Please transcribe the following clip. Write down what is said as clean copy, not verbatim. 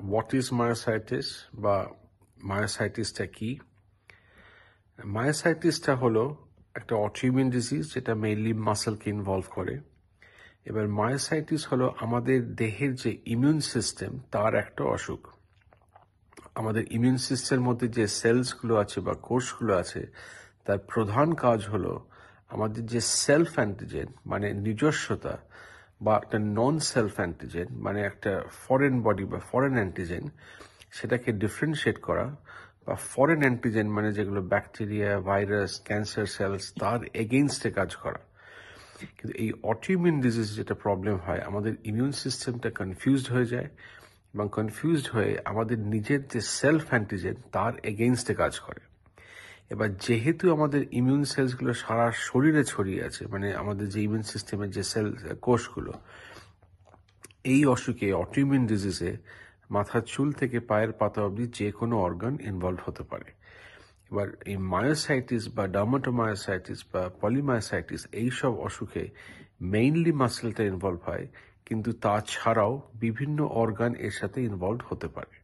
What is myositis বা মায়োসাইটিসটা কি? মায়োসাইটিসটা হলো একটা অটোইমিউন ডিজিজ যেটা মেইনলি মাসেলকে ইনভলভ করে। এবার মায়োসাইটিস হলো আমাদের দেহের যে ইমিউন সিস্টেম তার একটা অসুখ। আমাদের ইমিউন সিস্টেমের মধ্যে যে সেলসগুলো আছে বা কোষগুলো আছে তার প্রধান কাজ হলো আমাদের যে সেলফ অ্যান্টিজেন মানে নিজস্বতা বা একটা নন সেলফ অ্যান্টিজেন মানে একটা ফরেন বডি বা ফরেন অ্যান্টিজেন সেটাকে ডিফারেন্সিয়েট করা, বা ফরেন অ্যান্টিজেন মানে যেগুলো ব্যাকটেরিয়া, ভাইরাস, ক্যান্সার সেলস তার এগেইনস্টে কাজ করা। কিন্তু এই অটোইমিউন ডিজিজ যেটা প্রবলেম হয়, আমাদের ইমিউন সিস্টেমটা কনফিউজড হয়ে যায় এবং কনফিউজড হয়ে আমাদের নিজের যে সেলফ অ্যান্টিজেন তার এগেইনস্টে কাজ করে। এবার যেহেতু আমাদের ইমিউন সেলসগুলো সারা শরীরে ছড়িয়ে আছে, মানে আমাদের যে ইমিউন সিস্টেমের যে সেল কোষগুলো, এই অসুখে অটোইমিউন ডিজিজে মাথার চুল থেকে পায়ের পাতা অবধি যে কোনো অর্গান ইনভলভ হতে পারে। এবার এই মায়োসাইটিস বা ডার্মাটোমায়োসাইটিস বা পলিমায়োসাইটিস এইসব অসুখে মেইনলি মাসেলটা ইনভলভ হয়, কিন্তু তাছাড়াও বিভিন্ন অর্গান এর সাথে ইনভলভ হতে পারে।